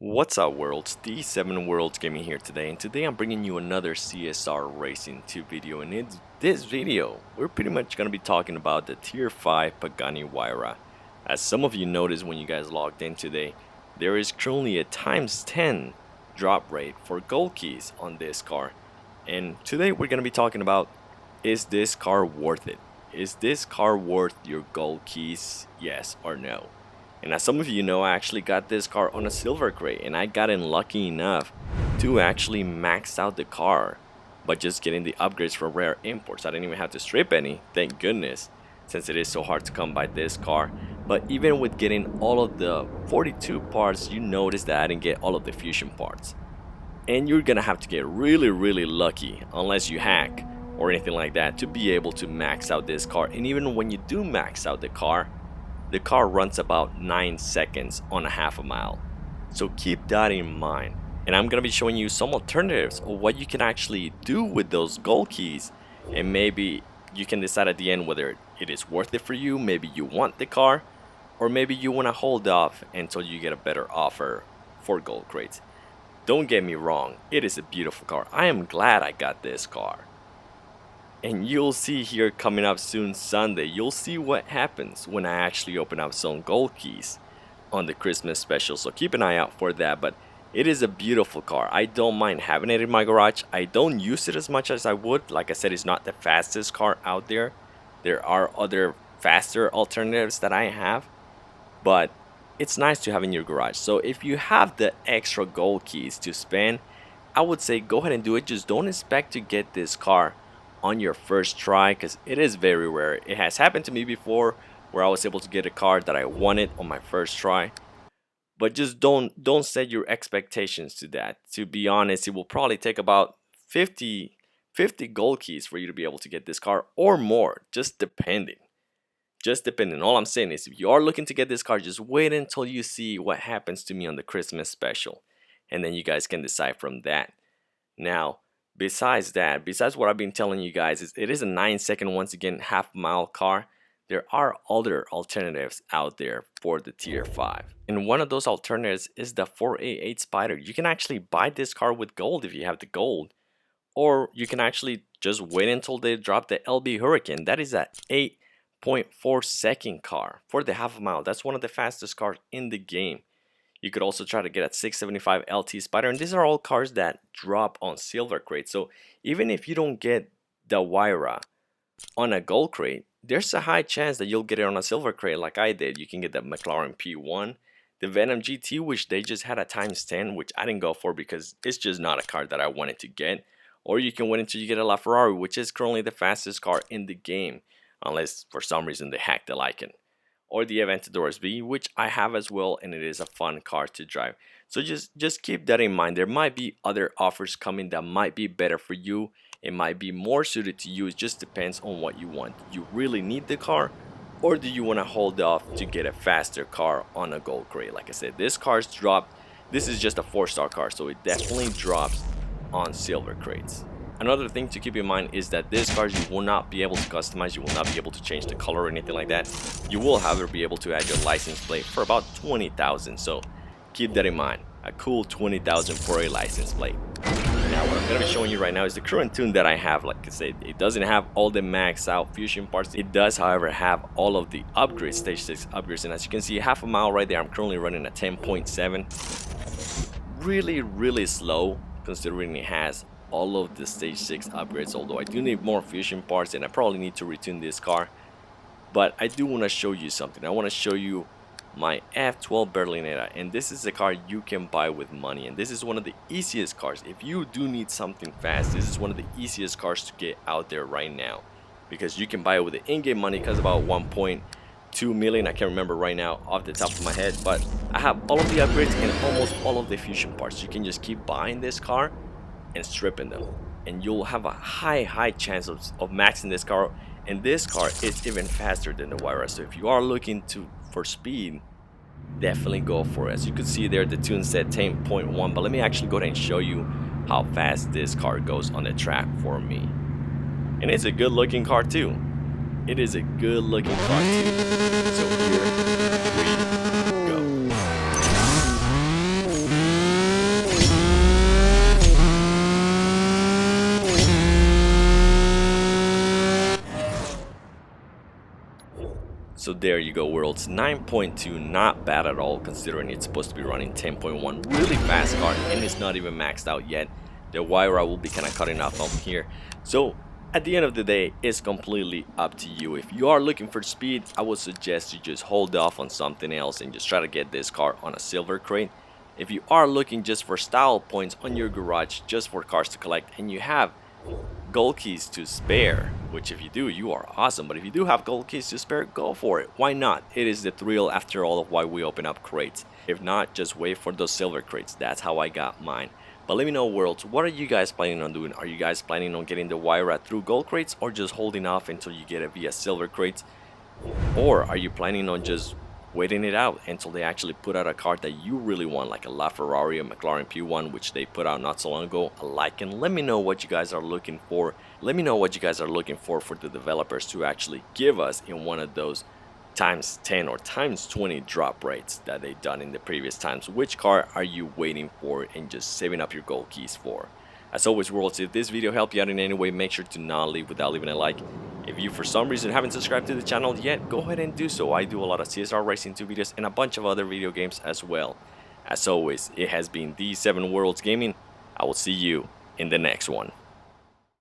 What's up worlds, D7 Worlds Gaming here today, and today I'm bringing you another CSR Racing 2 video, and in this video we're pretty much going to be talking about the Tier 5 Pagani Huayra. As some of you noticed when you guys logged in today, there is currently a ×10 drop rate for gold keys on this car, and today we're going to be talking about, is this car worth it? Is this car worth your gold keys, yes or no? And as some of you know, I actually got this car on a silver crate, and I got in lucky enough to actually max out the car by just getting the upgrades from rare imports. I didn't even have to strip any, thank goodness, since it is so hard to come by this car. But even with getting all of the 42 parts, you notice that I didn't get all of the fusion parts. And you're gonna have to get really lucky, unless you hack or anything like that, to be able to max out this car. And even when you do max out the car runs about 9 seconds on a half a mile. So keep that in mind. And I'm going to be showing you some alternatives of what you can actually do with those gold keys. And maybe you can decide at the end whether it is worth it for you. Maybe you want the car, or maybe you want to hold off until you get a better offer for gold crates. Don't get me wrong, it is a beautiful car. I am glad I got this car. And you'll see here coming up soon Sunday, you'll see what happens when I actually open up some gold keys on the Christmas special. So keep an eye out for that. But it is a beautiful car. I don't mind having it in my garage. I don't use it as much as I would. Like I said, it's not the fastest car out there. There are other faster alternatives that I have, but it's nice to have in your garage. So if you have the extra gold keys to spend, I would say go ahead and do it. Just don't expect to get this car on your first try, because it is very rare. It has happened to me before where I was able to get a car that I wanted on my first try, but just don't set your expectations to that. To be honest, it will probably take about 50 gold keys for you to be able to get this car, or more, just depending. All I'm saying is, if you are looking to get this car, just wait until you see what happens to me on the Christmas special, and then you guys can decide from that. Now, besides what I've been telling you guys, is it is a 9-second, once again, half-mile car. There are other alternatives out there for the Tier 5. And one of those alternatives is the 488 Spider. You can actually buy this car with gold if you have the gold. Or you can actually just wait until they drop the LB Hurricane. That is a 8.4 second car for the half-mile. That's one of the fastest cars in the game. You could also try to get a 675 LT Spider, and these are all cars that drop on silver crate. So even if you don't get the Huayra on a gold crate, there's a high chance that you'll get it on a silver crate like I did. You can get the McLaren P1, the Venom GT, which they just had a ×10, which I didn't go for because it's just not a car that I wanted to get. Or you can wait until you get a LaFerrari, which is currently the fastest car in the game, unless for some reason they hacked the Lycan. Or the Aventador B, which I have as well, and it is a fun car to drive. So just keep that in mind. There might be other offers coming that might be better for you. It might be more suited to you. It just depends on what you want. Do you really need the car, or do you want to hold off to get a faster car on a gold crate? Like I said, this car's dropped. This is just a 4-star car, so it definitely drops on silver crates. Another thing to keep in mind is that this car you will not be able to customize. You will not be able to change the color or anything like that. You will, however, be able to add your license plate for about 20,000. So keep that in mind. A cool 20,000 for a license plate. Now what I'm going to be showing you right now is the current tune that I have. Like I said, it doesn't have all the max out fusion parts. It does, however, have all of the upgrades, stage 6 upgrades. And as you can see, half a mile right there, I'm currently running a 10.7. Really slow, considering it has all of the stage 6 upgrades, although I do need more fusion parts and I probably need to retune this car. But I do want to show you something. I want to show you my F12 Berlinetta, and this is a car you can buy with money, and this is one of the easiest cars. If you do need something fast, this is one of the easiest cars to get out there right now, because you can buy it with the in-game money. Because about 1.2 million, I can't remember right now off the top of my head, but I have all of the upgrades and almost all of the fusion parts. You can just keep buying this car and stripping them, and you'll have a high chance of maxing this car. And this car is even faster than the Huayra, so if you are looking for speed, definitely go for it. As you can see there, the tune said 10.1, but let me actually go ahead and show you how fast this car goes on the track for me. And it's a good looking car too. It is a good looking car too. So here we go. So there you go, worlds. 9.2, not bad at all considering it's supposed to be running 10.1. Really fast car, and it's not even maxed out yet. The Huayra will be kind of cutting off from here. So at the end of the day, it's completely up to you. If you are looking for speed, I would suggest you just hold off on something else and just try to get this car on a silver crate. If you are looking just for style points on your garage, just for cars to collect, and you have gold keys to spare, which if you do, you are awesome. But if you do have gold keys to spare, go for it. Why not? It is the thrill after all of why we open up crates. If not, just wait for those silver crates. That's how I got mine. But let me know, worlds, what are you guys planning on doing? Are you guys planning on getting the Huayra through gold crates, or just holding off until you get it via silver crates? Or are you planning on just waiting it out until they actually put out a car that you really want, like a LaFerrari, a McLaren P1, which they put out not so long ago? And let me know what you guys are looking for. Let me know what you guys are looking for the developers to actually give us in one of those times 10 or times 20 drop rates that they've done in the previous times. Which car are you waiting for and just saving up your gold keys for? As always, worlds, if this video helped you out in any way, make sure to not leave without leaving a like. If you for some reason haven't subscribed to the channel yet, go ahead and do so. I do a lot of CSR Racing 2 videos and a bunch of other video games as well. As always, it has been D7 Worlds Gaming. I will see you in the next one.